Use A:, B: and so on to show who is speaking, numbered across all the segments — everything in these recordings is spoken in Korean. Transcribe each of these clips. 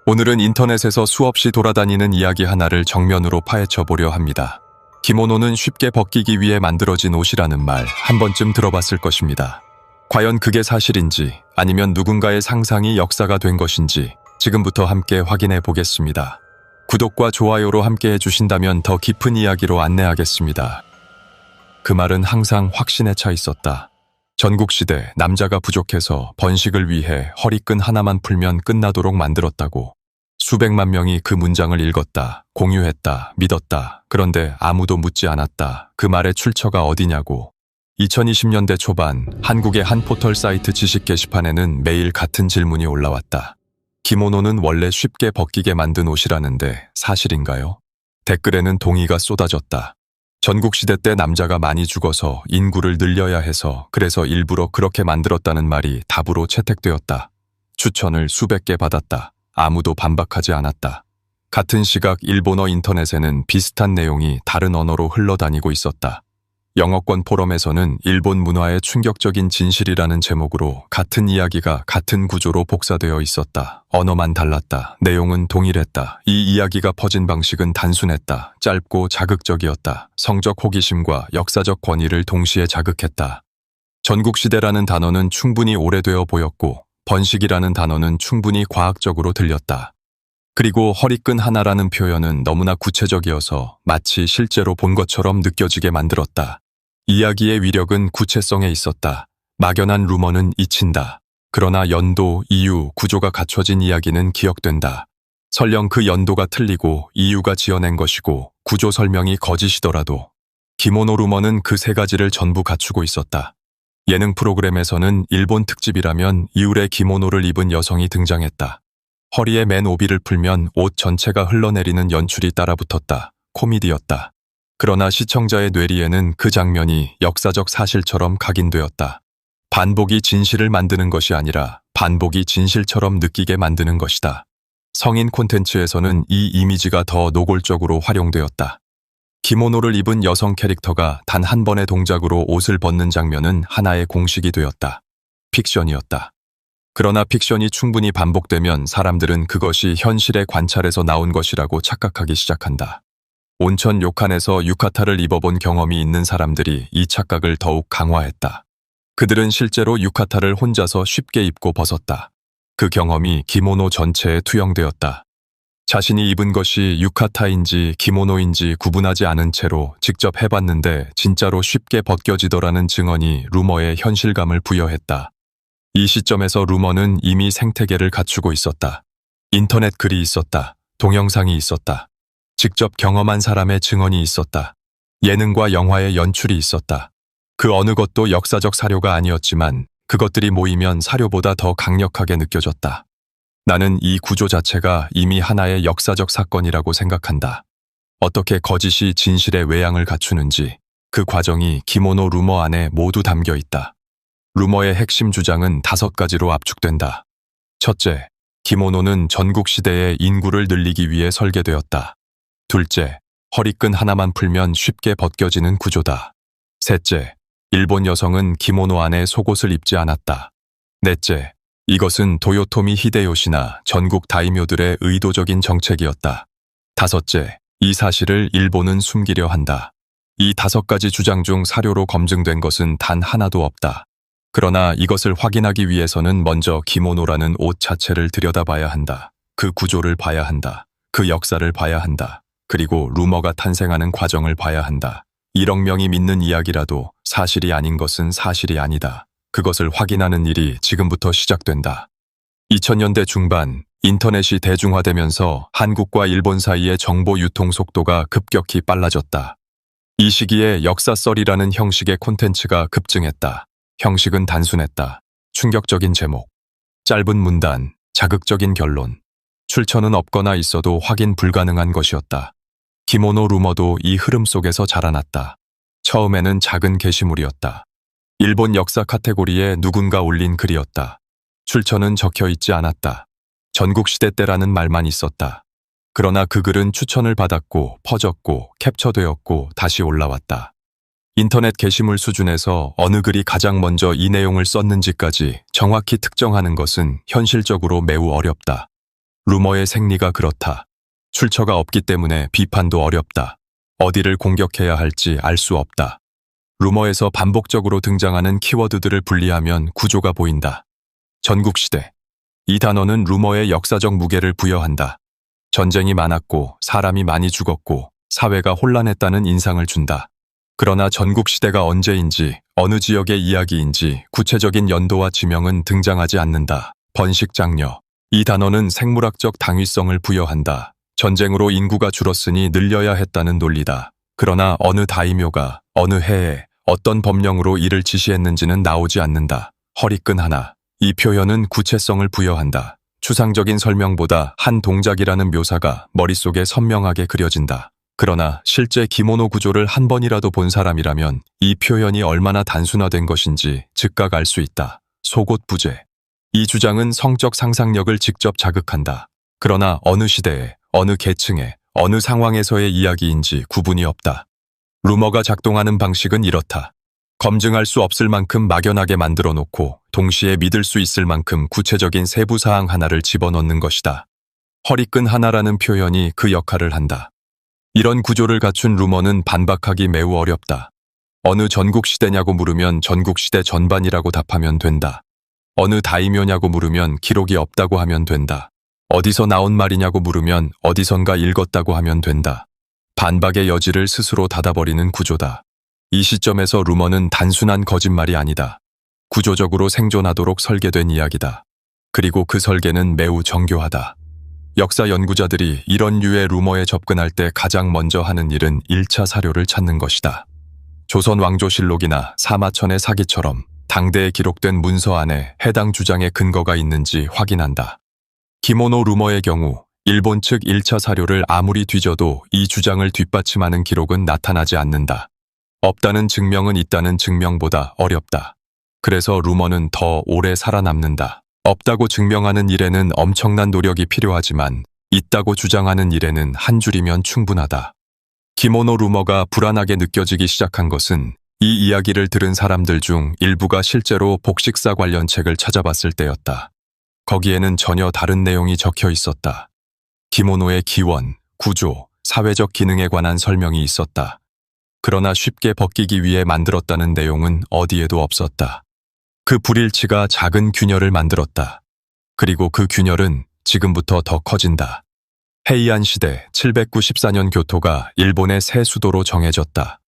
A: 오늘은 인터넷에서 수없이 돌아다니는 이야기 하나를 정면으로 파헤쳐 보려 합니다. 기모노는 쉽게 벗기기 위해 만들어진 옷이라는 말 한 번쯤 들어봤을 것입니다. 과연 그게 사실인지 아니면 누군가의 상상이 역사가 된 것인지 지금부터 함께 확인해 보겠습니다. 구독과 좋아요로 함께 해주신다면 더 깊은 이야기로 안내하겠습니다. 그 말은 항상 확신에 차 있었다. 전국시대 남자가 부족해서 번식을 위해 허리끈 하나만 풀면 끝나도록 만들었다고. 수백만 명이 그 문장을 읽었다, 공유했다, 믿었다. 그런데 아무도 묻지 않았다. 그 말의 출처가 어디냐고. 2020년대 초반 한국의 한 포털 사이트 지식 게시판에는 매일 같은 질문이 올라왔다. 기모노는 원래 쉽게 벗기게 만든 옷이라는데 사실인가요? 댓글에는 동의가 쏟아졌다. 전국시대 때 남자가 많이 죽어서 인구를 늘려야 해서 그래서 일부러 그렇게 만들었다는 말이 답으로 채택되었다. 추천을 수백 개 받았다. 아무도 반박하지 않았다. 같은 시각 일본어 인터넷에는 비슷한 내용이 다른 언어로 흘러다니고 있었다. 영어권 포럼에서는 일본 문화의 충격적인 진실이라는 제목으로 같은 이야기가 같은 구조로 복사되어 있었다. 언어만 달랐다. 내용은 동일했다. 이 이야기가 퍼진 방식은 단순했다. 짧고 자극적이었다. 성적 호기심과 역사적 권위를 동시에 자극했다. 전국시대라는 단어는 충분히 오래되어 보였고 번식이라는 단어는 충분히 과학적으로 들렸다. 그리고 허리끈 하나라는 표현은 너무나 구체적이어서 마치 실제로 본 것처럼 느껴지게 만들었다. 이야기의 위력은 구체성에 있었다. 막연한 루머는 잊힌다. 그러나 연도, 이유, 구조가 갖춰진 이야기는 기억된다. 설령 그 연도가 틀리고 이유가 지어낸 것이고 구조 설명이 거짓이더라도 기모노 루머는 그 세 가지를 전부 갖추고 있었다. 예능 프로그램에서는 일본 특집이라면 이울의 기모노를 입은 여성이 등장했다. 허리에 맨 오비를 풀면 옷 전체가 흘러내리는 연출이 따라붙었다. 코미디였다. 그러나 시청자의 뇌리에는 그 장면이 역사적 사실처럼 각인되었다. 반복이 진실을 만드는 것이 아니라 반복이 진실처럼 느끼게 만드는 것이다. 성인 콘텐츠에서는 이 이미지가 더 노골적으로 활용되었다. 기모노를 입은 여성 캐릭터가 단 한 번의 동작으로 옷을 벗는 장면은 하나의 공식이 되었다. 픽션이었다. 그러나 픽션이 충분히 반복되면 사람들은 그것이 현실의 관찰에서 나온 것이라고 착각하기 시작한다. 온천 료칸에서 유카타를 입어본 경험이 있는 사람들이 이 착각을 더욱 강화했다. 그들은 실제로 유카타를 혼자서 쉽게 입고 벗었다. 그 경험이 기모노 전체에 투영되었다. 자신이 입은 것이 유카타인지 기모노인지 구분하지 않은 채로 직접 해봤는데 진짜로 쉽게 벗겨지더라는 증언이 루머에 현실감을 부여했다. 이 시점에서 루머는 이미 생태계를 갖추고 있었다. 인터넷 글이 있었다. 동영상이 있었다. 직접 경험한 사람의 증언이 있었다. 예능과 영화의 연출이 있었다. 그 어느 것도 역사적 사료가 아니었지만 그것들이 모이면 사료보다 더 강력하게 느껴졌다. 나는 이 구조 자체가 이미 하나의 역사적 사건이라고 생각한다. 어떻게 거짓이 진실의 외양을 갖추는지 그 과정이 기모노 루머 안에 모두 담겨 있다. 루머의 핵심 주장은 5가지로 압축된다. 첫째, 기모노는 전국 시대의 인구를 늘리기 위해 설계되었다. 둘째, 허리끈 하나만 풀면 쉽게 벗겨지는 구조다. 셋째, 일본 여성은 기모노 안에 속옷을 입지 않았다. 넷째, 이것은 도요토미 히데요시나 전국 다이묘들의 의도적인 정책이었다. 다섯째, 이 사실을 일본은 숨기려 한다. 이 5가지 주장 중 사료로 검증된 것은 단 하나도 없다. 그러나 이것을 확인하기 위해서는 먼저 기모노라는 옷 자체를 들여다봐야 한다. 그 구조를 봐야 한다. 그 역사를 봐야 한다. 그리고 루머가 탄생하는 과정을 봐야 한다. 1억 명이 믿는 이야기라도 사실이 아닌 것은 사실이 아니다. 그것을 확인하는 일이 지금부터 시작된다. 2000년대 중반 인터넷이 대중화되면서 한국과 일본 사이의 정보 유통 속도가 급격히 빨라졌다. 이 시기에 역사썰이라는 형식의 콘텐츠가 급증했다. 형식은 단순했다. 충격적인 제목, 짧은 문단, 자극적인 결론. 출처는 없거나 있어도 확인 불가능한 것이었다. 기모노 루머도 이 흐름 속에서 자라났다. 처음에는 작은 게시물이었다. 일본 역사 카테고리에 누군가 올린 글이었다. 출처는 적혀 있지 않았다. 전국시대 때라는 말만 있었다. 그러나 그 글은 추천을 받았고 퍼졌고 캡처되었고 다시 올라왔다. 인터넷 게시물 수준에서 어느 글이 가장 먼저 이 내용을 썼는지까지 정확히 특정하는 것은 현실적으로 매우 어렵다. 루머의 생리가 그렇다. 출처가 없기 때문에 비판도 어렵다. 어디를 공격해야 할지 알 수 없다. 루머에서 반복적으로 등장하는 키워드들을 분리하면 구조가 보인다. 전국시대. 이 단어는 루머의 역사적 무게를 부여한다. 전쟁이 많았고 사람이 많이 죽었고 사회가 혼란했다는 인상을 준다. 그러나 전국시대가 언제인지 어느 지역의 이야기인지 구체적인 연도와 지명은 등장하지 않는다. 번식장려. 이 단어는 생물학적 당위성을 부여한다. 전쟁으로 인구가 줄었으니 늘려야 했다는 논리다. 그러나 어느 다이묘가 어느 해에 어떤 법령으로 이를 지시했는지는 나오지 않는다. 허리끈 하나. 이 표현은 구체성을 부여한다. 추상적인 설명보다 한 동작이라는 묘사가 머릿속에 선명하게 그려진다. 그러나 실제 기모노 구조를 한 번이라도 본 사람이라면 이 표현이 얼마나 단순화된 것인지 즉각 알 수 있다. 속옷 부재. 이 주장은 성적 상상력을 직접 자극한다. 그러나 어느 시대에, 어느 계층에, 어느 상황에서의 이야기인지 구분이 없다. 루머가 작동하는 방식은 이렇다. 검증할 수 없을 만큼 막연하게 만들어 놓고 동시에 믿을 수 있을 만큼 구체적인 세부사항 하나를 집어넣는 것이다. 허리끈 하나라는 표현이 그 역할을 한다. 이런 구조를 갖춘 루머는 반박하기 매우 어렵다. 어느 전국시대냐고 물으면 전국시대 전반이라고 답하면 된다. 어느 다이묘냐고 물으면 기록이 없다고 하면 된다. 어디서 나온 말이냐고 물으면 어디선가 읽었다고 하면 된다. 반박의 여지를 스스로 닫아버리는 구조다. 이 시점에서 루머는 단순한 거짓말이 아니다. 구조적으로 생존하도록 설계된 이야기다. 그리고 그 설계는 매우 정교하다. 역사 연구자들이 이런 류의 루머에 접근할 때 가장 먼저 하는 일은 1차 사료를 찾는 것이다. 조선 왕조실록이나 사마천의 사기처럼 당대에 기록된 문서 안에 해당 주장의 근거가 있는지 확인한다. 기모노 루머의 경우 일본 측 1차 사료를 아무리 뒤져도 이 주장을 뒷받침하는 기록은 나타나지 않는다. 없다는 증명은 있다는 증명보다 어렵다. 그래서 루머는 더 오래 살아남는다. 없다고 증명하는 일에는 엄청난 노력이 필요하지만 있다고 주장하는 일에는 한 줄이면 충분하다. 기모노 루머가 불안하게 느껴지기 시작한 것은 이 이야기를 들은 사람들 중 일부가 실제로 복식사 관련 책을 찾아봤을 때였다. 거기에는 전혀 다른 내용이 적혀 있었다. 기모노의 기원, 구조, 사회적 기능에 관한 설명이 있었다. 그러나 쉽게 벗기기 위해 만들었다는 내용은 어디에도 없었다. 그 불일치가 작은 균열을 만들었다. 그리고 그 균열은 지금부터 더 커진다. 헤이안 시대 794년 교토가 일본의 새 수도로 정해졌다.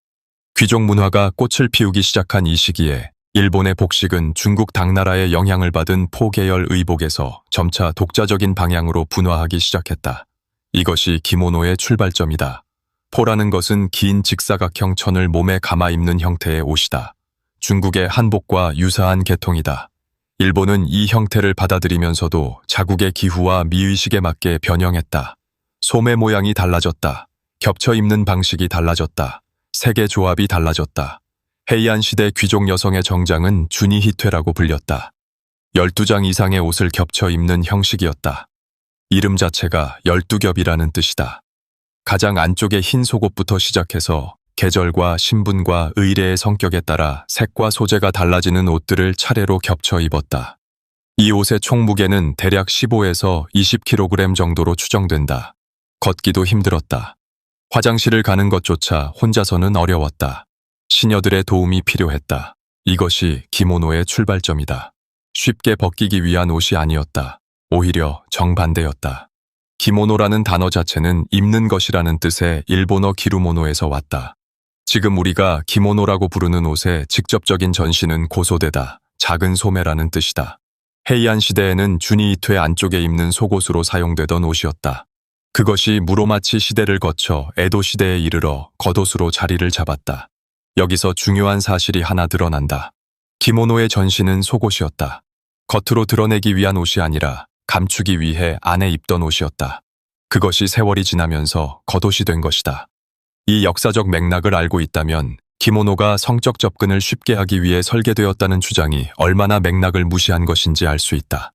A: 귀족 문화가 꽃을 피우기 시작한 이 시기에 일본의 복식은 중국 당나라의 영향을 받은 포계열 의복에서 점차 독자적인 방향으로 분화하기 시작했다. 이것이 기모노의 출발점이다. 포라는 것은 긴 직사각형 천을 몸에 감아 입는 형태의 옷이다. 중국의 한복과 유사한 계통이다. 일본은 이 형태를 받아들이면서도 자국의 기후와 미의식에 맞게 변형했다. 소매 모양이 달라졌다. 겹쳐 입는 방식이 달라졌다. 색의 조합이 달라졌다. 헤이안 시대 귀족 여성의 정장은 주니히퇴라고 불렸다. 12장 이상의 옷을 겹쳐 입는 형식이었다. 이름 자체가 12겹이라는 뜻이다. 가장 안쪽의 흰 속옷부터 시작해서 계절과 신분과 의례의 성격에 따라 색과 소재가 달라지는 옷들을 차례로 겹쳐 입었다. 이 옷의 총 무게는 대략 15에서 20kg 정도로 추정된다. 걷기도 힘들었다. 화장실을 가는 것조차 혼자서는 어려웠다. 시녀들의 도움이 필요했다. 이것이 기모노의 출발점이다. 쉽게 벗기기 위한 옷이 아니었다. 오히려 정반대였다. 기모노라는 단어 자체는 입는 것이라는 뜻의 일본어 기루모노에서 왔다. 지금 우리가 기모노라고 부르는 옷의 직접적인 전신은 고소대다. 작은 소매라는 뜻이다. 헤이안 시대에는 주니이퇴 안쪽에 입는 속옷으로 사용되던 옷이었다. 그것이 무로마치 시대를 거쳐 에도 시대에 이르러 겉옷으로 자리를 잡았다. 여기서 중요한 사실이 하나 드러난다. 기모노의 전신은 속옷이었다. 겉으로 드러내기 위한 옷이 아니라 감추기 위해 안에 입던 옷이었다. 그것이 세월이 지나면서 겉옷이 된 것이다. 이 역사적 맥락을 알고 있다면 기모노가 성적 접근을 쉽게 하기 위해 설계되었다는 주장이 얼마나 맥락을 무시한 것인지 알 수 있다.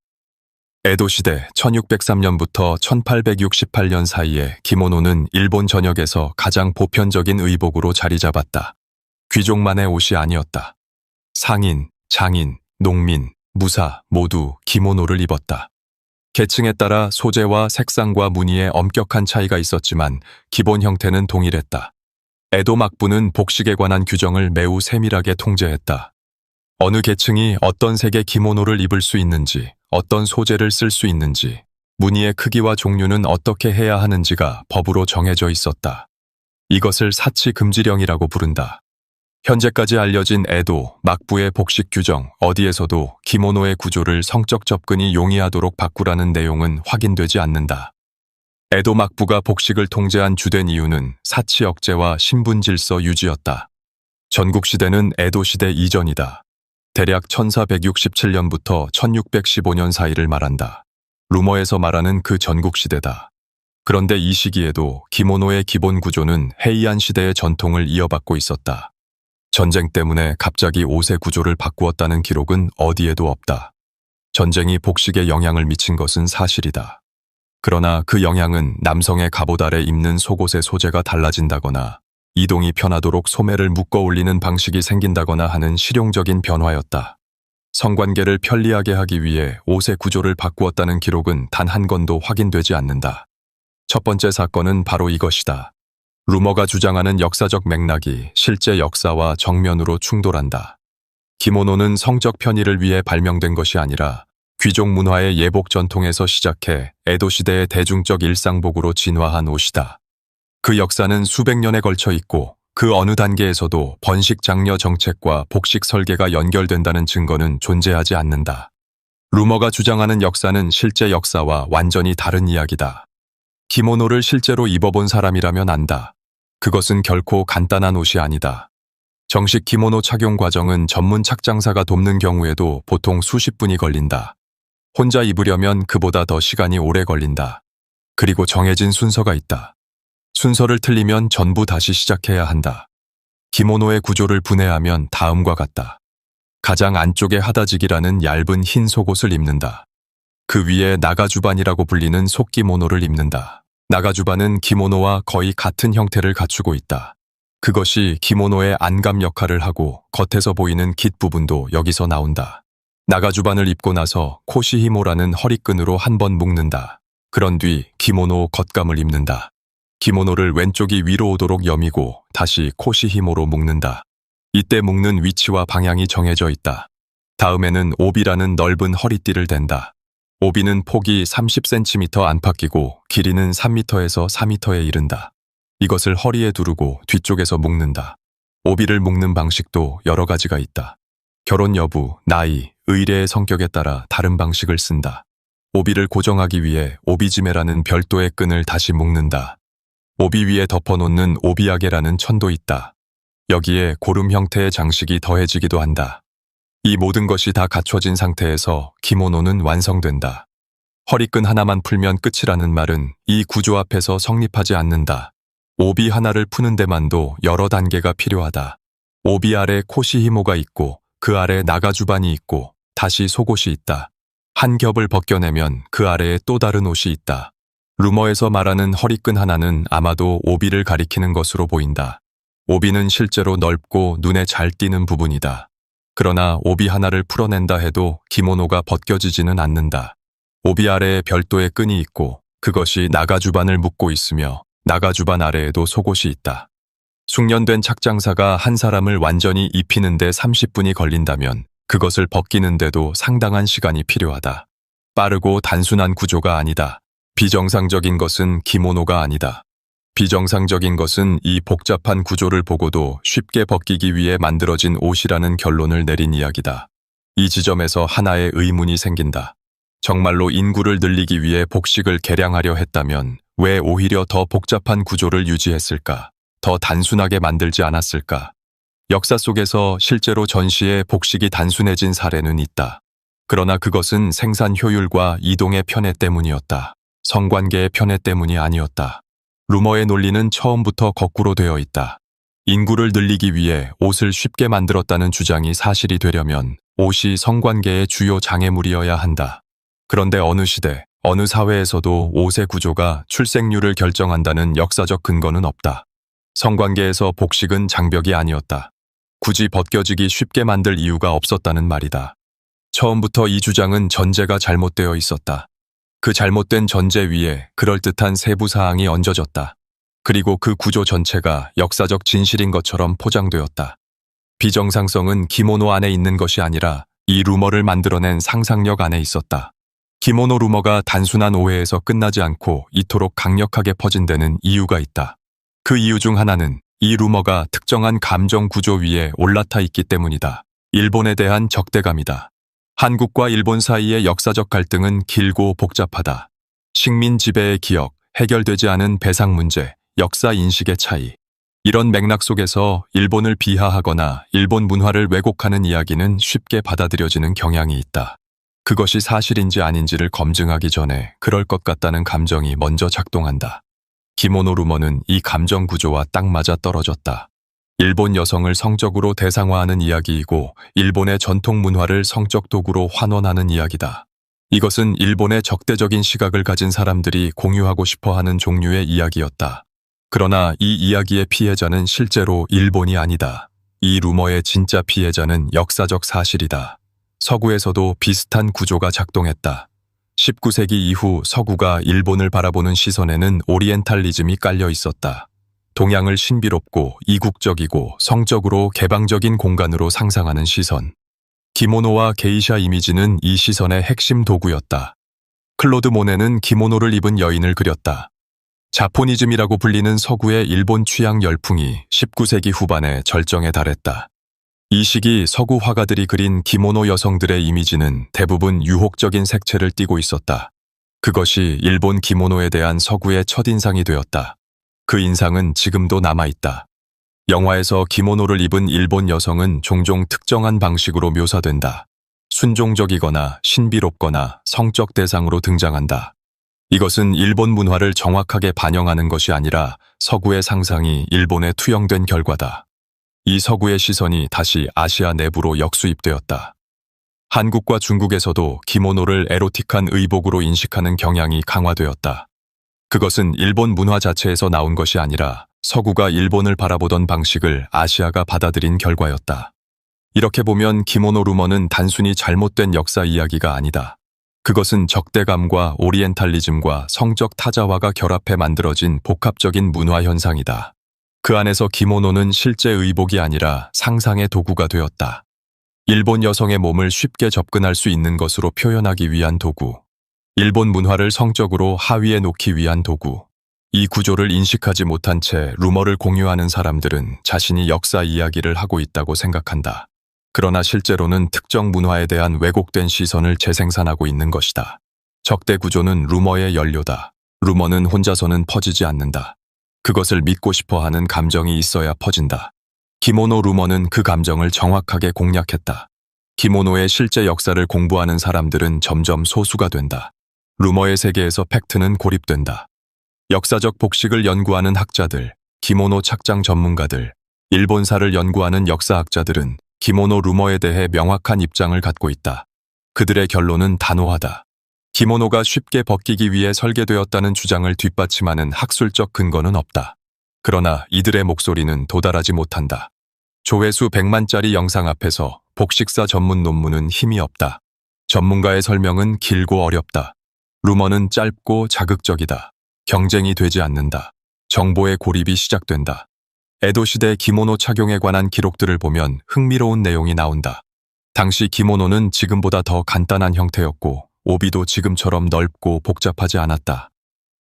A: 에도 시대 1603년부터 1868년 사이에 기모노는 일본 전역에서 가장 보편적인 의복으로 자리 잡았다. 귀족만의 옷이 아니었다. 상인, 장인, 농민, 무사 모두 기모노를 입었다. 계층에 따라 소재와 색상과 무늬에 엄격한 차이가 있었지만 기본 형태는 동일했다. 에도 막부는 복식에 관한 규정을 매우 세밀하게 통제했다. 어느 계층이 어떤 색의 기모노를 입을 수 있는지, 어떤 소재를 쓸 수 있는지, 무늬의 크기와 종류는 어떻게 해야 하는지가 법으로 정해져 있었다. 이것을 사치 금지령이라고 부른다. 현재까지 알려진 에도, 막부의 복식 규정, 어디에서도 기모노의 구조를 성적 접근이 용이하도록 바꾸라는 내용은 확인되지 않는다. 에도 막부가 복식을 통제한 주된 이유는 사치 억제와 신분 질서 유지였다. 전국시대는 에도 시대 이전이다. 대략 1467년부터 1615년 사이를 말한다. 루머에서 말하는 그 전국시대다. 그런데 이 시기에도 기모노의 기본 구조는 헤이안 시대의 전통을 이어받고 있었다. 전쟁 때문에 갑자기 옷의 구조를 바꾸었다는 기록은 어디에도 없다. 전쟁이 복식에 영향을 미친 것은 사실이다. 그러나 그 영향은 남성의 갑옷 아래 입는 속옷의 소재가 달라진다거나 이동이 편하도록 소매를 묶어 올리는 방식이 생긴다거나 하는 실용적인 변화였다. 성관계를 편리하게 하기 위해 옷의 구조를 바꾸었다는 기록은 단 한 건도 확인되지 않는다. 첫 번째 사건은 바로 이것이다. 루머가 주장하는 역사적 맥락이 실제 역사와 정면으로 충돌한다. 기모노는 성적 편의를 위해 발명된 것이 아니라 귀족 문화의 예복 전통에서 시작해 에도 시대의 대중적 일상복으로 진화한 옷이다. 그 역사는 수백 년에 걸쳐 있고 그 어느 단계에서도 번식 장려 정책과 복식 설계가 연결된다는 증거는 존재하지 않는다. 루머가 주장하는 역사는 실제 역사와 완전히 다른 이야기다. 기모노를 실제로 입어본 사람이라면 안다. 그것은 결코 간단한 옷이 아니다. 정식 기모노 착용 과정은 전문 착장사가 돕는 경우에도 보통 수십 분이 걸린다. 혼자 입으려면 그보다 더 시간이 오래 걸린다. 그리고 정해진 순서가 있다. 순서를 틀리면 전부 다시 시작해야 한다. 기모노의 구조를 분해하면 다음과 같다. 가장 안쪽에 하다지기라는 얇은 흰 속옷을 입는다. 그 위에 나가주반이라고 불리는 속기모노를 입는다. 나가주반은 기모노와 거의 같은 형태를 갖추고 있다. 그것이 기모노의 안감 역할을 하고 겉에서 보이는 깃 부분도 여기서 나온다. 나가주반을 입고 나서 코시히모라는 허리끈으로 한 번 묶는다. 그런 뒤 기모노 겉감을 입는다. 기모노를 왼쪽이 위로 오도록 여미고 다시 코시히모로 묶는다. 이때 묶는 위치와 방향이 정해져 있다. 다음에는 오비라는 넓은 허리띠를 댄다. 오비는 폭이 30cm 안팎이고 길이는 3m에서 4m에 이른다. 이것을 허리에 두르고 뒤쪽에서 묶는다. 오비를 묶는 방식도 여러 가지가 있다. 결혼 여부, 나이, 의례의 성격에 따라 다른 방식을 쓴다. 오비를 고정하기 위해 오비지메라는 별도의 끈을 다시 묶는다. 오비 위에 덮어놓는 오비아게라는 천도 있다. 여기에 고름 형태의 장식이 더해지기도 한다. 이 모든 것이 다 갖춰진 상태에서 기모노는 완성된다. 허리끈 하나만 풀면 끝이라는 말은 이 구조 앞에서 성립하지 않는다. 오비 하나를 푸는 데만도 여러 단계가 필요하다. 오비 아래 코시히모가 있고 그 아래 나가주반이 있고 다시 속옷이 있다. 한 겹을 벗겨내면 그 아래에 또 다른 옷이 있다. 루머에서 말하는 허리끈 하나는 아마도 오비를 가리키는 것으로 보인다. 오비는 실제로 넓고 눈에 잘 띄는 부분이다. 그러나 오비 하나를 풀어낸다 해도 기모노가 벗겨지지는 않는다. 오비 아래에 별도의 끈이 있고 그것이 나가주반을 묶고 있으며 나가주반 아래에도 속옷이 있다. 숙련된 착장사가 한 사람을 완전히 입히는데 30분이 걸린다면 그것을 벗기는데도 상당한 시간이 필요하다. 빠르고 단순한 구조가 아니다. 비정상적인 것은 기모노가 아니다. 비정상적인 것은 이 복잡한 구조를 보고도 쉽게 벗기기 위해 만들어진 옷이라는 결론을 내린 이야기다. 이 지점에서 하나의 의문이 생긴다. 정말로 인구를 늘리기 위해 복식을 개량하려 했다면 왜 오히려 더 복잡한 구조를 유지했을까? 더 단순하게 만들지 않았을까? 역사 속에서 실제로 전시에 복식이 단순해진 사례는 있다. 그러나 그것은 생산 효율과 이동의 편해 때문이었다. 성관계의 편해 때문이 아니었다. 루머의 논리는 처음부터 거꾸로 되어 있다. 인구를 늘리기 위해 옷을 쉽게 만들었다는 주장이 사실이 되려면 옷이 성관계의 주요 장애물이어야 한다. 그런데 어느 시대, 어느 사회에서도 옷의 구조가 출생률을 결정한다는 역사적 근거는 없다. 성관계에서 복식은 장벽이 아니었다. 굳이 벗겨지기 쉽게 만들 이유가 없었다는 말이다. 처음부터 이 주장은 전제가 잘못되어 있었다. 그 잘못된 전제 위에 그럴듯한 세부 사항이 얹어졌다. 그리고 그 구조 전체가 역사적 진실인 것처럼 포장되었다. 비정상성은 기모노 안에 있는 것이 아니라 이 루머를 만들어낸 상상력 안에 있었다. 기모노 루머가 단순한 오해에서 끝나지 않고 이토록 강력하게 퍼진 데는 이유가 있다. 그 이유 중 하나는 이 루머가 특정한 감정 구조 위에 올라타 있기 때문이다. 일본에 대한 적대감이다. 한국과 일본 사이의 역사적 갈등은 길고 복잡하다. 식민 지배의 기억, 해결되지 않은 배상 문제, 역사 인식의 차이. 이런 맥락 속에서 일본을 비하하거나 일본 문화를 왜곡하는 이야기는 쉽게 받아들여지는 경향이 있다. 그것이 사실인지 아닌지를 검증하기 전에 그럴 것 같다는 감정이 먼저 작동한다. 기모노 루머는 이 감정 구조와 딱 맞아 떨어졌다. 일본 여성을 성적으로 대상화하는 이야기이고 일본의 전통 문화를 성적 도구로 환원하는 이야기다. 이것은 일본의 적대적인 시각을 가진 사람들이 공유하고 싶어하는 종류의 이야기였다. 그러나 이 이야기의 피해자는 실제로 일본이 아니다. 이 루머의 진짜 피해자는 역사적 사실이다. 서구에서도 비슷한 구조가 작동했다. 19세기 이후 서구가 일본을 바라보는 시선에는 오리엔탈리즘이 깔려 있었다. 동양을 신비롭고 이국적이고 성적으로 개방적인 공간으로 상상하는 시선. 기모노와 게이샤 이미지는 이 시선의 핵심 도구였다. 클로드 모네는 기모노를 입은 여인을 그렸다. 자포니즘이라고 불리는 서구의 일본 취향 열풍이 19세기 후반에 절정에 달했다. 이 시기 서구 화가들이 그린 기모노 여성들의 이미지는 대부분 유혹적인 색채를 띠고 있었다. 그것이 일본 기모노에 대한 서구의 첫인상이 되었다. 그 인상은 지금도 남아있다. 영화에서 기모노를 입은 일본 여성은 종종 특정한 방식으로 묘사된다. 순종적이거나 신비롭거나 성적 대상으로 등장한다. 이것은 일본 문화를 정확하게 반영하는 것이 아니라 서구의 상상이 일본에 투영된 결과다. 이 서구의 시선이 다시 아시아 내부로 역수입되었다. 한국과 중국에서도 기모노를 에로틱한 의복으로 인식하는 경향이 강화되었다. 그것은 일본 문화 자체에서 나온 것이 아니라 서구가 일본을 바라보던 방식을 아시아가 받아들인 결과였다. 이렇게 보면 기모노 루머는 단순히 잘못된 역사 이야기가 아니다. 그것은 적대감과 오리엔탈리즘과 성적 타자화가 결합해 만들어진 복합적인 문화 현상이다. 그 안에서 기모노는 실제 의복이 아니라 상상의 도구가 되었다. 일본 여성의 몸을 쉽게 접근할 수 있는 것으로 표현하기 위한 도구. 일본 문화를 성적으로 하위에 놓기 위한 도구. 이 구조를 인식하지 못한 채 루머를 공유하는 사람들은 자신이 역사 이야기를 하고 있다고 생각한다. 그러나 실제로는 특정 문화에 대한 왜곡된 시선을 재생산하고 있는 것이다. 적대 구조는 루머의 연료다. 루머는 혼자서는 퍼지지 않는다. 그것을 믿고 싶어하는 감정이 있어야 퍼진다. 기모노 루머는 그 감정을 정확하게 공략했다. 기모노의 실제 역사를 공부하는 사람들은 점점 소수가 된다. 루머의 세계에서 팩트는 고립된다. 역사적 복식을 연구하는 학자들, 기모노 착장 전문가들, 일본사를 연구하는 역사학자들은 기모노 루머에 대해 명확한 입장을 갖고 있다. 그들의 결론은 단호하다. 기모노가 쉽게 벗기기 위해 설계되었다는 주장을 뒷받침하는 학술적 근거는 없다. 그러나 이들의 목소리는 도달하지 못한다. 조회수 100만짜리 영상 앞에서 복식사 전문 논문은 힘이 없다. 전문가의 설명은 길고 어렵다. 루머는 짧고 자극적이다. 경쟁이 되지 않는다. 정보의 고립이 시작된다. 에도시대 기모노 착용에 관한 기록들을 보면 흥미로운 내용이 나온다. 당시 기모노는 지금보다 더 간단한 형태였고 오비도 지금처럼 넓고 복잡하지 않았다.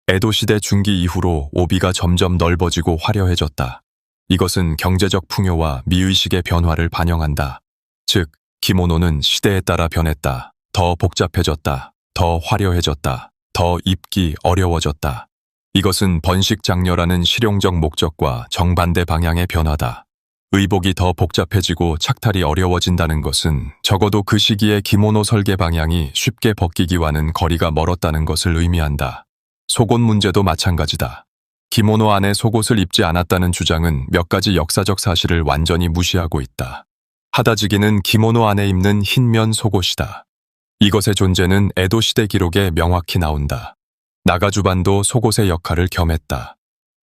A: 에도시대 중기 이후로 오비가 점점 넓어지고 화려해졌다. 이것은 경제적 풍요와 미의식의 변화를 반영한다. 즉, 기모노는 시대에 따라 변했다. 더 복잡해졌다. 더 화려해졌다. 더 입기 어려워졌다. 이것은 번식 장려라는 실용적 목적과 정반대 방향의 변화다. 의복이 더 복잡해지고 착탈이 어려워진다는 것은 적어도 그 시기의 기모노 설계 방향이 쉽게 벗기기와는 거리가 멀었다는 것을 의미한다. 속옷 문제도 마찬가지다. 기모노 안에 속옷을 입지 않았다는 주장은 몇 가지 역사적 사실을 완전히 무시하고 있다. 하다지기는 기모노 안에 입는 흰면 속옷이다. 이것의 존재는 에도 시대 기록에 명확히 나온다. 나가주반도 속옷의 역할을 겸했다.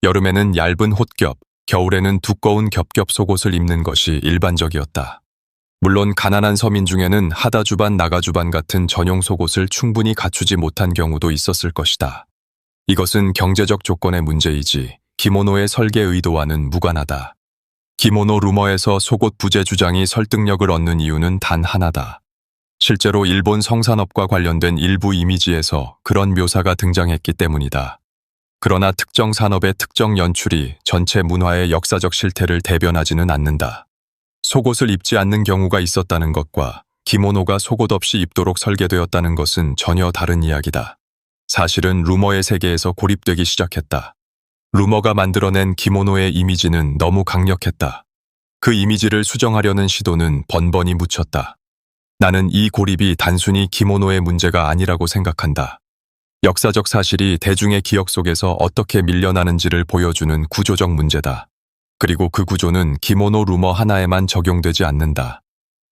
A: 여름에는 얇은 홑겹, 겨울에는 두꺼운 겹겹 속옷을 입는 것이 일반적이었다. 물론 가난한 서민 중에는 하다주반 나가주반 같은 전용 속옷을 충분히 갖추지 못한 경우도 있었을 것이다. 이것은 경제적 조건의 문제이지 기모노의 설계 의도와는 무관하다. 기모노 루머에서 속옷 부재 주장이 설득력을 얻는 이유는 단 하나다. 실제로 일본 성산업과 관련된 일부 이미지에서 그런 묘사가 등장했기 때문이다. 그러나 특정 산업의 특정 연출이 전체 문화의 역사적 실태를 대변하지는 않는다. 속옷을 입지 않는 경우가 있었다는 것과 기모노가 속옷 없이 입도록 설계되었다는 것은 전혀 다른 이야기다. 사실은 루머의 세계에서 고립되기 시작했다. 루머가 만들어낸 기모노의 이미지는 너무 강력했다. 그 이미지를 수정하려는 시도는 번번이 묻혔다. 나는 이 고립이 단순히 기모노의 문제가 아니라고 생각한다. 역사적 사실이 대중의 기억 속에서 어떻게 밀려나는지를 보여주는 구조적 문제다. 그리고 그 구조는 기모노 루머 하나에만 적용되지 않는다.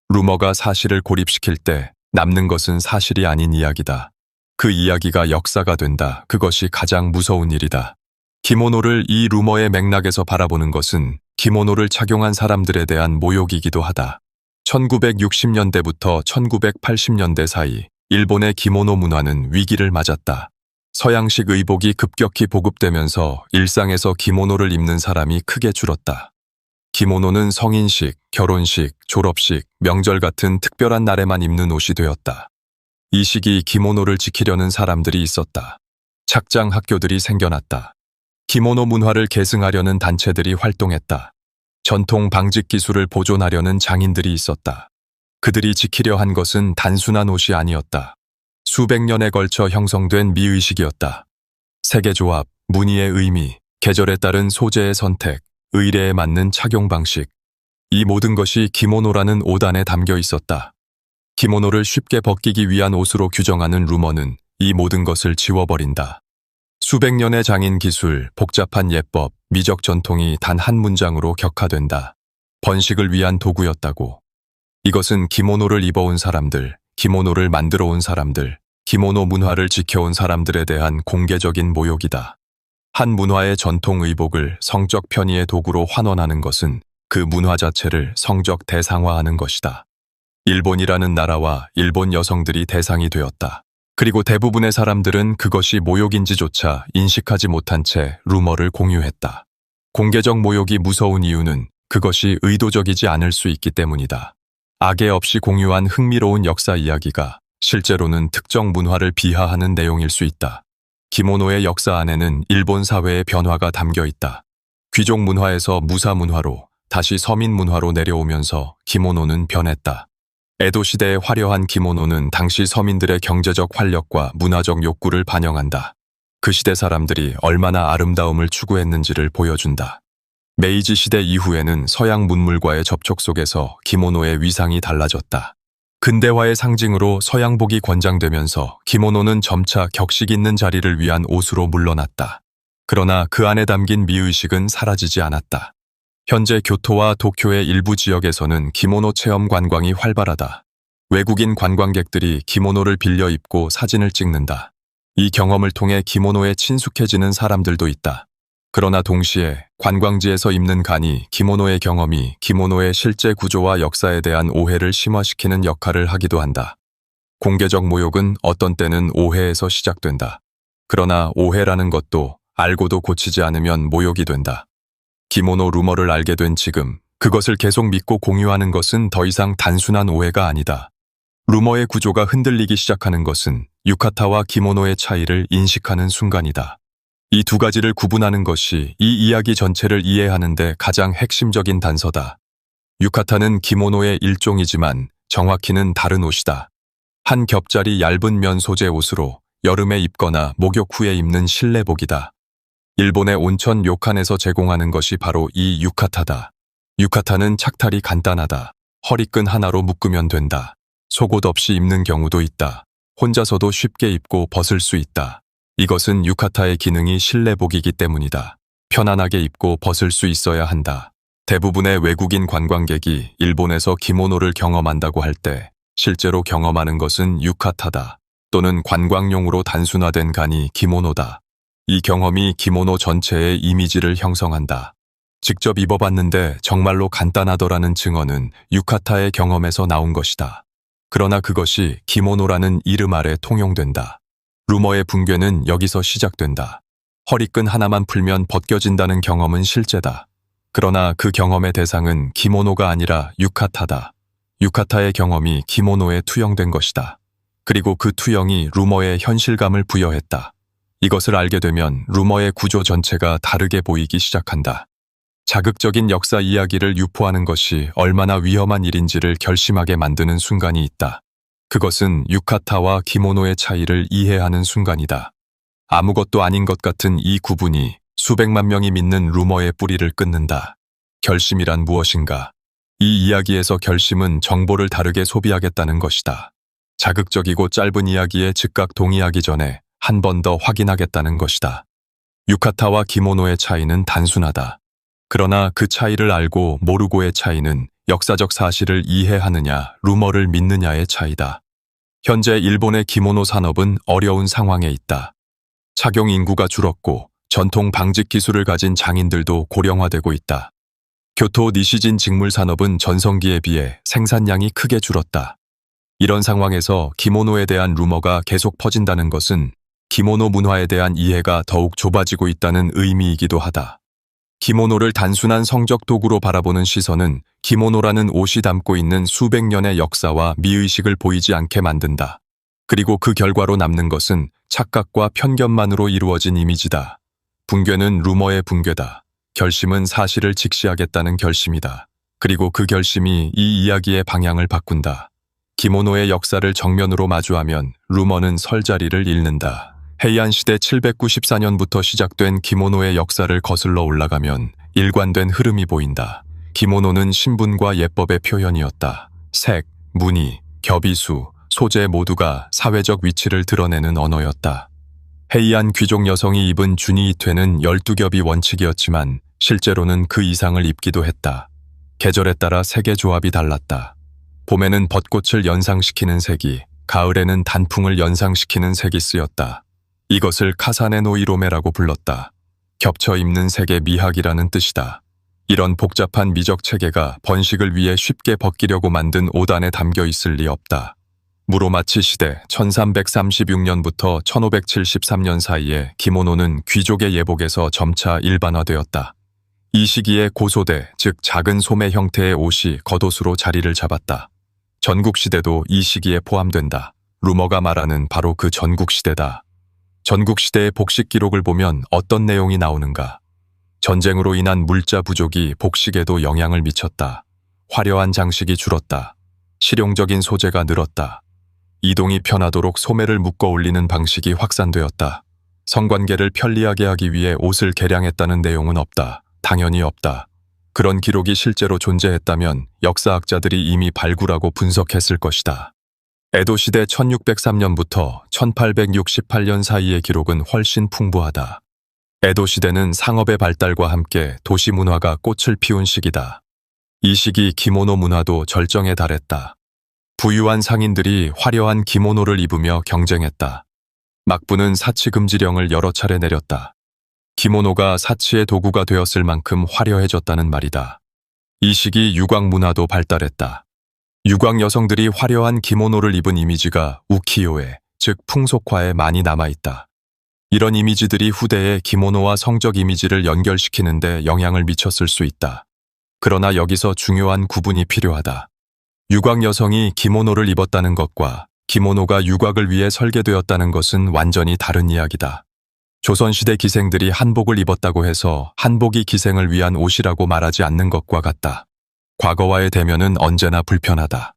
A: 루머가 사실을 고립시킬 때 남는 것은 사실이 아닌 이야기다. 그 이야기가 역사가 된다. 그것이 가장 무서운 일이다. 기모노를 이 루머의 맥락에서 바라보는 것은 기모노를 착용한 사람들에 대한 모욕이기도 하다. 1960년대부터 1980년대 사이 일본의 기모노 문화는 위기를 맞았다. 서양식 의복이 급격히 보급되면서 일상에서 기모노를 입는 사람이 크게 줄었다. 기모노는 성인식, 결혼식, 졸업식, 명절 같은 특별한 날에만 입는 옷이 되었다. 이 시기 기모노를 지키려는 사람들이 있었다. 착장 학교들이 생겨났다. 기모노 문화를 계승하려는 단체들이 활동했다. 전통 방직 기술을 보존하려는 장인들이 있었다. 그들이 지키려 한 것은 단순한 옷이 아니었다. 수백 년에 걸쳐 형성된 미의식이었다. 세계조합, 무늬의 의미, 계절에 따른 소재의 선택, 의례에 맞는 착용 방식. 이 모든 것이 기모노라는 옷 안에 담겨 있었다. 기모노를 쉽게 벗기기 위한 옷으로 규정하는 루머는 이 모든 것을 지워버린다. 수백 년의 장인 기술, 복잡한 예법, 미적 전통이 단 한 문장으로 격화된다. 번식을 위한 도구였다고. 이것은 기모노를 입어온 사람들, 기모노를 만들어 온 사람들, 기모노 문화를 지켜온 사람들에 대한 공개적인 모욕이다. 한 문화의 전통 의복을 성적 편의의 도구로 환원하는 것은 그 문화 자체를 성적 대상화하는 것이다. 일본이라는 나라와 일본 여성들이 대상이 되었다. 그리고 대부분의 사람들은 그것이 모욕인지조차 인식하지 못한 채 루머를 공유했다. 공개적 모욕이 무서운 이유는 그것이 의도적이지 않을 수 있기 때문이다. 악의 없이 공유한 흥미로운 역사 이야기가 실제로는 특정 문화를 비하하는 내용일 수 있다. 기모노의 역사 안에는 일본 사회의 변화가 담겨 있다. 귀족 문화에서 무사 문화로 다시 서민 문화로 내려오면서 기모노는 변했다. 에도 시대의 화려한 기모노는 당시 서민들의 경제적 활력과 문화적 욕구를 반영한다. 그 시대 사람들이 얼마나 아름다움을 추구했는지를 보여준다. 메이지 시대 이후에는 서양 문물과의 접촉 속에서 기모노의 위상이 달라졌다. 근대화의 상징으로 서양복이 권장되면서 기모노는 점차 격식 있는 자리를 위한 옷으로 물러났다. 그러나 그 안에 담긴 미의식은 사라지지 않았다. 현재 교토와 도쿄의 일부 지역에서는 기모노 체험 관광이 활발하다. 외국인 관광객들이 기모노를 빌려 입고 사진을 찍는다. 이 경험을 통해 기모노에 친숙해지는 사람들도 있다. 그러나 동시에 관광지에서 입는 간이 기모노의 경험이 기모노의 실제 구조와 역사에 대한 오해를 심화시키는 역할을 하기도 한다. 공개적 모욕은 어떤 때는 오해에서 시작된다. 그러나 오해라는 것도 알고도 고치지 않으면 모욕이 된다. 기모노 루머를 알게 된 지금, 그것을 계속 믿고 공유하는 것은 더 이상 단순한 오해가 아니다. 루머의 구조가 흔들리기 시작하는 것은 유카타와 기모노의 차이를 인식하는 순간이다. 이 두 가지를 구분하는 것이 이 이야기 전체를 이해하는 데 가장 핵심적인 단서다. 유카타는 기모노의 일종이지만 정확히는 다른 옷이다. 한 겹짜리 얇은 면 소재 옷으로 여름에 입거나 목욕 후에 입는 실내복이다. 일본의 온천 료칸에서 제공하는 것이 바로 이 유카타다. 유카타는 착탈이 간단하다. 허리끈 하나로 묶으면 된다. 속옷 없이 입는 경우도 있다. 혼자서도 쉽게 입고 벗을 수 있다. 이것은 유카타의 기능이 실내복이기 때문이다. 편안하게 입고 벗을 수 있어야 한다. 대부분의 외국인 관광객이 일본에서 기모노를 경험한다고 할 때 실제로 경험하는 것은 유카타다. 또는 관광용으로 단순화된 간이 기모노다. 이 경험이 기모노 전체의 이미지를 형성한다. 직접 입어봤는데 정말로 간단하더라는 증언은 유카타의 경험에서 나온 것이다. 그러나 그것이 기모노라는 이름 아래 통용된다. 루머의 붕괴는 여기서 시작된다. 허리끈 하나만 풀면 벗겨진다는 경험은 실제다. 그러나 그 경험의 대상은 기모노가 아니라 유카타다. 유카타의 경험이 기모노에 투영된 것이다. 그리고 그 투영이 루머에 현실감을 부여했다. 이것을 알게 되면 루머의 구조 전체가 다르게 보이기 시작한다. 자극적인 역사 이야기를 유포하는 것이 얼마나 위험한 일인지를 결심하게 만드는 순간이 있다. 그것은 유카타와 기모노의 차이를 이해하는 순간이다. 아무것도 아닌 것 같은 이 구분이 수백만 명이 믿는 루머의 뿌리를 끊는다. 결심이란 무엇인가? 이 이야기에서 결심은 정보를 다르게 소비하겠다는 것이다. 자극적이고 짧은 이야기에 즉각 동의하기 전에 한 번 더 확인하겠다는 것이다. 유카타와 기모노의 차이는 단순하다. 그러나 그 차이를 알고 모르고의 차이는 역사적 사실을 이해하느냐, 루머를 믿느냐의 차이다. 현재 일본의 기모노 산업은 어려운 상황에 있다. 착용 인구가 줄었고 전통 방직 기술을 가진 장인들도 고령화되고 있다. 교토 니시진 직물 산업은 전성기에 비해 생산량이 크게 줄었다. 이런 상황에서 기모노에 대한 루머가 계속 퍼진다는 것은 기모노 문화에 대한 이해가 더욱 좁아지고 있다는 의미이기도 하다. 기모노를 단순한 성적 도구로 바라보는 시선은 기모노라는 옷이 담고 있는 수백 년의 역사와 미의식을 보이지 않게 만든다. 그리고 그 결과로 남는 것은 착각과 편견만으로 이루어진 이미지다. 붕괴는 루머의 붕괴다. 결심은 사실을 직시하겠다는 결심이다. 그리고 그 결심이 이 이야기의 방향을 바꾼다. 기모노의 역사를 정면으로 마주하면 루머는 설 자리를 잃는다. 헤이안 시대 794년부터 시작된 기모노의 역사를 거슬러 올라가면 일관된 흐름이 보인다. 기모노는 신분과 예법의 표현이었다. 색, 무늬, 겹이수, 소재 모두가 사회적 위치를 드러내는 언어였다. 헤이안 귀족 여성이 입은 주니이퇴는 12겹이 원칙이었지만 실제로는 그 이상을 입기도 했다. 계절에 따라 색의 조합이 달랐다. 봄에는 벚꽃을 연상시키는 색이, 가을에는 단풍을 연상시키는 색이 쓰였다. 이것을 카사네 노이로메라고 불렀다. 겹쳐 입는 색의 미학이라는 뜻이다. 이런 복잡한 미적 체계가 번식을 위해 쉽게 벗기려고 만든 오단에 담겨 있을 리 없다. 무로마치 시대 1336년부터 1573년 사이에 기모노는 귀족의 예복에서 점차 일반화되었다. 이 시기에 고소대, 즉 작은 소매 형태의 옷이 겉옷으로 자리를 잡았다. 전국시대도 이 시기에 포함된다. 루머가 말하는 바로 그 전국시대다. 전국시대의 복식 기록을 보면 어떤 내용이 나오는가? 전쟁으로 인한 물자 부족이 복식에도 영향을 미쳤다. 화려한 장식이 줄었다. 실용적인 소재가 늘었다. 이동이 편하도록 소매를 묶어 올리는 방식이 확산되었다. 성관계를 편리하게 하기 위해 옷을 개량했다는 내용은 없다. 당연히 없다. 그런 기록이 실제로 존재했다면 역사학자들이 이미 발굴하고 분석했을 것이다. 에도시대 1603년부터 1868년 사이의 기록은 훨씬 풍부하다. 에도시대는 상업의 발달과 함께 도시 문화가 꽃을 피운 시기다. 이 시기 기모노 문화도 절정에 달했다. 부유한 상인들이 화려한 기모노를 입으며 경쟁했다. 막부는 사치 금지령을 여러 차례 내렸다. 기모노가 사치의 도구가 되었을 만큼 화려해졌다는 말이다. 이 시기 유광 문화도 발달했다. 유광 여성들이 화려한 기모노를 입은 이미지가 우키요에, 즉 풍속화에 많이 남아있다. 이런 이미지들이 후대에 기모노와 성적 이미지를 연결시키는데 영향을 미쳤을 수 있다. 그러나 여기서 중요한 구분이 필요하다. 유광 여성이 기모노를 입었다는 것과 기모노가 유곽을 위해 설계되었다는 것은 완전히 다른 이야기다. 조선시대 기생들이 한복을 입었다고 해서 한복이 기생을 위한 옷이라고 말하지 않는 것과 같다. 과거와의 대면은 언제나 불편하다.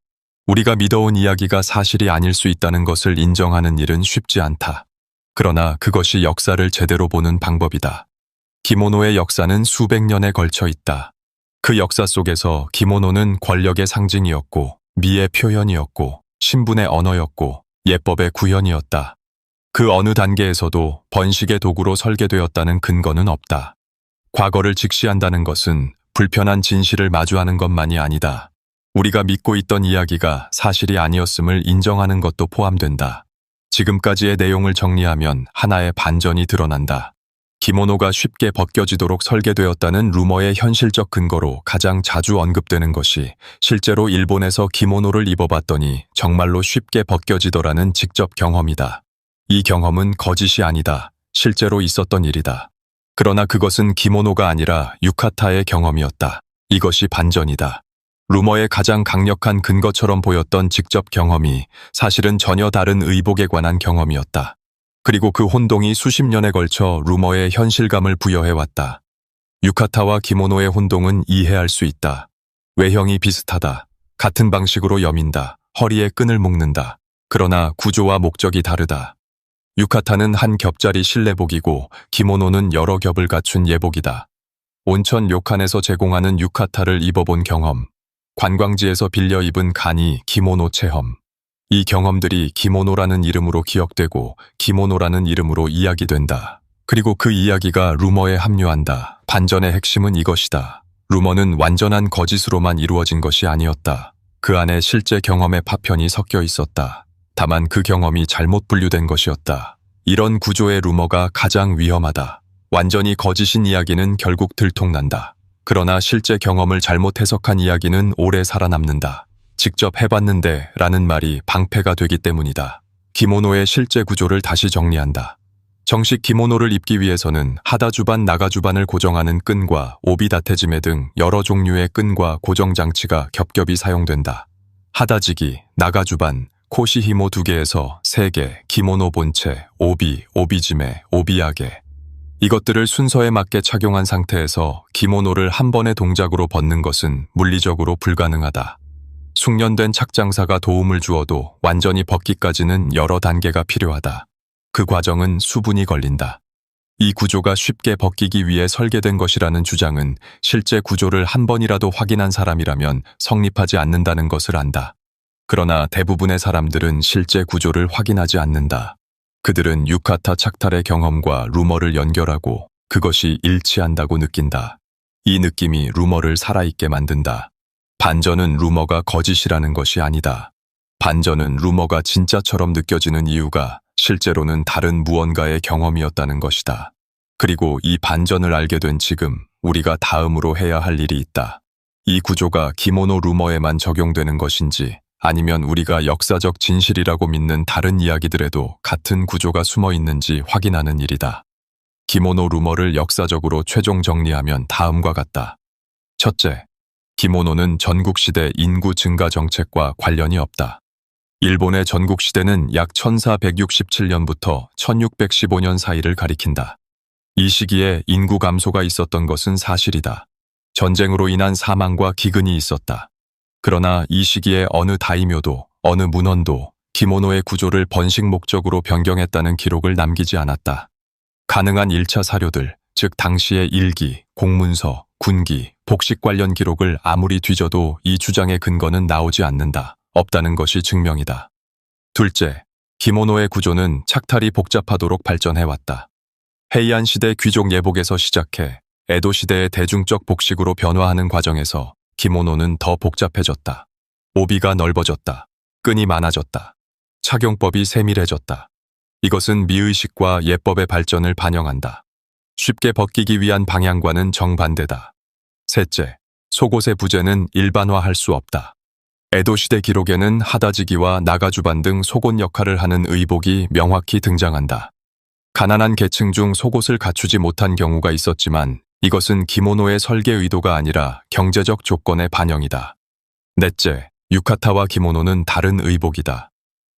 A: 우리가 믿어온 이야기가 사실이 아닐 수 있다는 것을 인정하는 일은 쉽지 않다. 그러나 그것이 역사를 제대로 보는 방법이다. 기모노의 역사는 수백 년에 걸쳐 있다. 그 역사 속에서 기모노는 권력의 상징이었고, 미의 표현이었고, 신분의 언어였고, 예법의 구현이었다. 그 어느 단계에서도 번식의 도구로 설계되었다는 근거는 없다. 과거를 직시한다는 것은 불편한 진실을 마주하는 것만이 아니다. 우리가 믿고 있던 이야기가 사실이 아니었음을 인정하는 것도 포함된다. 지금까지의 내용을 정리하면 하나의 반전이 드러난다. 기모노가 쉽게 벗겨지도록 설계되었다는 루머의 현실적 근거로 가장 자주 언급되는 것이 실제로 일본에서 기모노를 입어봤더니 정말로 쉽게 벗겨지더라는 직접 경험이다. 이 경험은 거짓이 아니다. 실제로 있었던 일이다. 그러나 그것은 기모노가 아니라 유카타의 경험이었다. 이것이 반전이다. 루머의 가장 강력한 근거처럼 보였던 직접 경험이 사실은 전혀 다른 의복에 관한 경험이었다. 그리고 그 혼동이 수십 년에 걸쳐 루머의 현실감을 부여해왔다. 유카타와 기모노의 혼동은 이해할 수 있다. 외형이 비슷하다. 같은 방식으로 여민다. 허리에 끈을 묶는다. 그러나 구조와 목적이 다르다. 유카타는 한 겹짜리 실내복이고 기모노는 여러 겹을 갖춘 예복이다. 온천 료칸에서 제공하는 유카타를 입어본 경험, 관광지에서 빌려 입은 간이 기모노 체험. 이 경험들이 기모노라는 이름으로 기억되고 기모노라는 이름으로 이야기된다. 그리고 그 이야기가 루머에 합류한다. 반전의 핵심은 이것이다. 루머는 완전한 거짓으로만 이루어진 것이 아니었다. 그 안에 실제 경험의 파편이 섞여 있었다. 다만 그 경험이 잘못 분류된 것이었다. 이런 구조의 루머가 가장 위험하다. 완전히 거짓인 이야기는 결국 들통난다. 그러나 실제 경험을 잘못 해석한 이야기는 오래 살아남는다. 직접 해봤는데 라는 말이 방패가 되기 때문이다. 기모노의 실제 구조를 다시 정리한다. 정식 기모노를 입기 위해서는 하다주반, 나가주반을 고정하는 끈과 오비다테지메 등 여러 종류의 끈과 고정장치가 겹겹이 사용된다. 하다지기, 나가주반, 코시히모 2개에서 3개, 기모노 본체, 오비, 오비지메, 오비야게. 이것들을 순서에 맞게 착용한 상태에서 기모노를 한 번의 동작으로 벗는 것은 물리적으로 불가능하다. 숙련된 착장사가 도움을 주어도 완전히 벗기까지는 여러 단계가 필요하다. 그 과정은 수분이 걸린다. 이 구조가 쉽게 벗기기 위해 설계된 것이라는 주장은 실제 구조를 한 번이라도 확인한 사람이라면 성립하지 않는다는 것을 안다. 그러나 대부분의 사람들은 실제 구조를 확인하지 않는다. 그들은 유카타 착탈의 경험과 루머를 연결하고 그것이 일치한다고 느낀다. 이 느낌이 루머를 살아있게 만든다. 반전은 루머가 거짓이라는 것이 아니다. 반전은 루머가 진짜처럼 느껴지는 이유가 실제로는 다른 무언가의 경험이었다는 것이다. 그리고 이 반전을 알게 된 지금 우리가 다음으로 해야 할 일이 있다. 이 구조가 기모노 루머에만 적용되는 것인지 아니면 우리가 역사적 진실이라고 믿는 다른 이야기들에도 같은 구조가 숨어 있는지 확인하는 일이다. 기모노 루머를 역사적으로 최종 정리하면 다음과 같다. 첫째, 기모노는 전국시대 인구 증가 정책과 관련이 없다. 일본의 전국시대는 약 1467년부터 1615년 사이를 가리킨다. 이 시기에 인구 감소가 있었던 것은 사실이다. 전쟁으로 인한 사망과 기근이 있었다. 그러나 이 시기에 어느 다이묘도, 어느 문헌도 기모노의 구조를 번식 목적으로 변경했다는 기록을 남기지 않았다. 가능한 1차 사료들, 즉 당시의 일기, 공문서, 군기, 복식 관련 기록을 아무리 뒤져도 이 주장의 근거는 나오지 않는다. 없다는 것이 증명이다. 둘째, 기모노의 구조는 착탈이 복잡하도록 발전해왔다. 헤이안 시대 귀족 예복에서 시작해 에도 시대의 대중적 복식으로 변화하는 과정에서 기모노는 더 복잡해졌다. 오비가 넓어졌다. 끈이 많아졌다. 착용법이 세밀해졌다. 이것은 미의식과 예법의 발전을 반영한다. 쉽게 벗기기 위한 방향과는 정반대다. 셋째, 속옷의 부재는 일반화할 수 없다. 에도 시대 기록에는 하다지기와 나가주반 등 속옷 역할을 하는 의복이 명확히 등장한다. 가난한 계층 중 속옷을 갖추지 못한 경우가 있었지만 이것은 기모노의 설계 의도가 아니라 경제적 조건의 반영이다. 넷째, 유카타와 기모노는 다른 의복이다.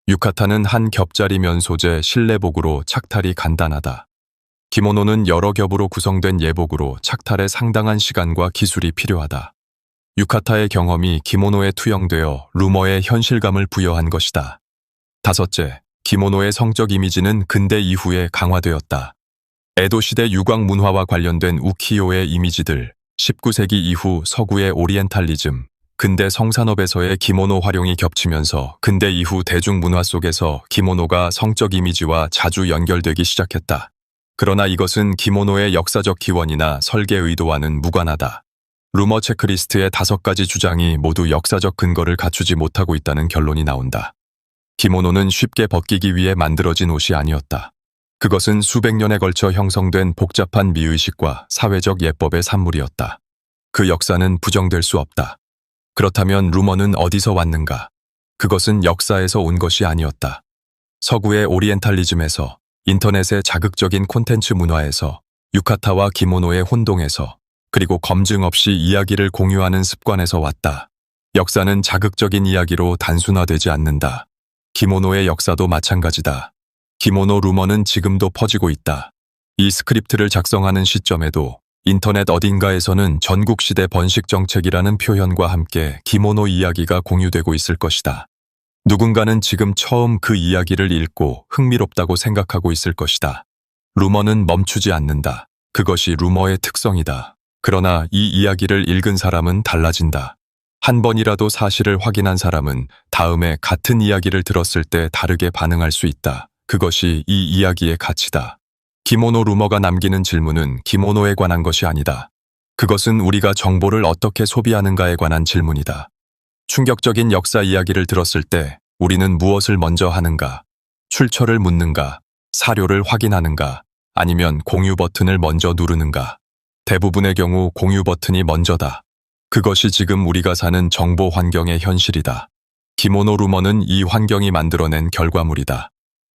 A: 유카타는 한 겹짜리 면 소재 실내복으로 착탈이 간단하다. 기모노는 여러 겹으로 구성된 예복으로 착탈에 상당한 시간과 기술이 필요하다. 유카타의 경험이 기모노에 투영되어 루머의 현실감을 부여한 것이다. 다섯째, 기모노의 성적 이미지는 근대 이후에 강화되었다. 에도 시대 유광 문화와 관련된 우키요의 이미지들, 19세기 이후 서구의 오리엔탈리즘, 근대 성산업에서의 기모노 활용이 겹치면서 근대 이후 대중문화 속에서 기모노가 성적 이미지와 자주 연결되기 시작했다. 그러나 이것은 기모노의 역사적 기원이나 설계 의도와는 무관하다. 루머 체크리스트의 5가지 주장이 모두 역사적 근거를 갖추지 못하고 있다는 결론이 나온다. 기모노는 쉽게 벗기기 위해 만들어진 옷이 아니었다. 그것은 수백 년에 걸쳐 형성된 복잡한 미의식과 사회적 예법의 산물이었다. 그 역사는 부정될 수 없다. 그렇다면 루머는 어디서 왔는가? 그것은 역사에서 온 것이 아니었다. 서구의 오리엔탈리즘에서, 인터넷의 자극적인 콘텐츠 문화에서, 유카타와 기모노의 혼동에서, 그리고 검증 없이 이야기를 공유하는 습관에서 왔다. 역사는 자극적인 이야기로 단순화되지 않는다. 기모노의 역사도 마찬가지다. 기모노 루머는 지금도 퍼지고 있다. 이 스크립트를 작성하는 시점에도 인터넷 어딘가에서는 전국시대 번식정책이라는 표현과 함께 기모노 이야기가 공유되고 있을 것이다. 누군가는 지금 처음 그 이야기를 읽고 흥미롭다고 생각하고 있을 것이다. 루머는 멈추지 않는다. 그것이 루머의 특성이다. 그러나 이 이야기를 읽은 사람은 달라진다. 한 번이라도 사실을 확인한 사람은 다음에 같은 이야기를 들었을 때 다르게 반응할 수 있다. 그것이 이 이야기의 가치다. 기모노 루머가 남기는 질문은 기모노에 관한 것이 아니다. 그것은 우리가 정보를 어떻게 소비하는가에 관한 질문이다. 충격적인 역사 이야기를 들었을 때 우리는 무엇을 먼저 하는가? 출처를 묻는가? 사료를 확인하는가? 아니면 공유 버튼을 먼저 누르는가? 대부분의 경우 공유 버튼이 먼저다. 그것이 지금 우리가 사는 정보 환경의 현실이다. 기모노 루머는 이 환경이 만들어낸 결과물이다.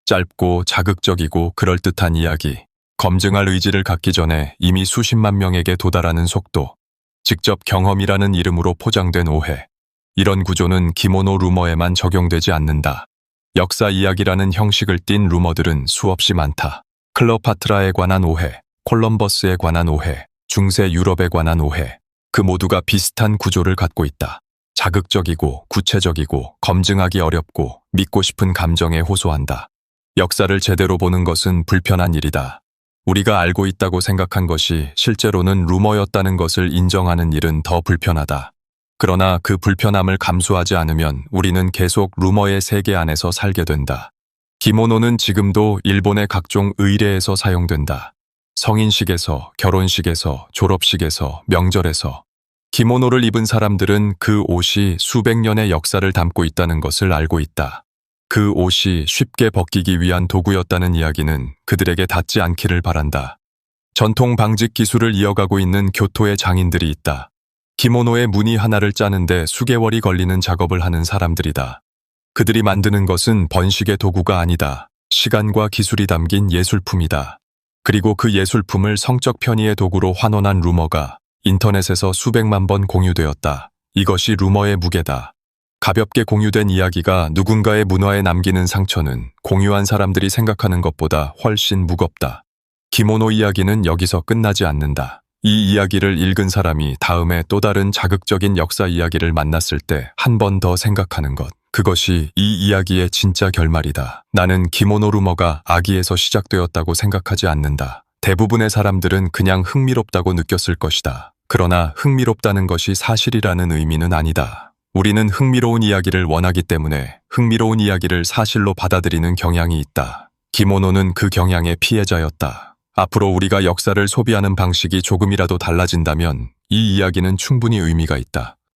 A: 짧고 자극적이고 그럴듯한 이야기, 검증할 의지를 갖기 전에 이미 수십만 명에게 도달하는 속도, 직접 경험이라는 이름으로 포장된 오해. 이런 구조는 기모노 루머에만 적용되지 않는다. 역사 이야기라는 형식을 띤 루머들은 수없이 많다. 클레오파트라에 관한 오해, 콜럼버스에 관한 오해, 중세 유럽에 관한 오해. 그 모두가 비슷한 구조를 갖고 있다. 자극적이고 구체적이고 검증하기 어렵고 믿고 싶은 감정에 호소한다. 역사를 제대로 보는 것은 불편한 일이다. 우리가 알고 있다고 생각한 것이 실제로는 루머였다는 것을 인정하는 일은 더 불편하다. 그러나 그 불편함을 감수하지 않으면 우리는 계속 루머의 세계 안에서 살게 된다. 기모노는 지금도 일본의 각종 의례에서 사용된다. 성인식에서, 결혼식에서, 졸업식에서, 명절에서. 기모노를 입은 사람들은 그 옷이 수백 년의 역사를 담고 있다는 것을 알고 있다. 그 옷이 쉽게 벗기기 위한 도구였다는 이야기는 그들에게 닿지 않기를 바란다. 전통 방직 기술을 이어가고 있는 교토의 장인들이 있다. 기모노의 무늬 하나를 짜는데 수개월이 걸리는 작업을 하는 사람들이다. 그들이 만드는 것은 번식의 도구가 아니다. 시간과 기술이 담긴 예술품이다. 그리고 그 예술품을 성적 편의의 도구로 환원한 루머가 인터넷에서 수백만 번 공유되었다. 이것이 루머의 무게다. 가볍게 공유된 이야기가 누군가의 문화에 남기는 상처는 공유한 사람들이 생각하는 것보다 훨씬 무겁다. 기모노 이야기는 여기서 끝나지 않는다. 이 이야기를 읽은 사람이 다음에 또 다른 자극적인 역사 이야기를 만났을 때 한 번 더 생각하는 것. 그것이 이 이야기의 진짜 결말이다. 나는 기모노 루머가 악의에서 시작되었다고 생각하지 않는다. 대부분의 사람들은 그냥 흥미롭다고 느꼈을 것이다. 그러나 흥미롭다는 것이 사실이라는 의미는 아니다. 우리는 흥미로운 이야기를 원하기 때문에 흥미로운 이야기를 사실로 받아들이는 경향이 있다. 기모노는 그 경향의 피해자였다. 앞으로 우리가 역사를 소비하는 방식이 조금이라도 달라진다면 이 이야기는 충분히 의미가 있다.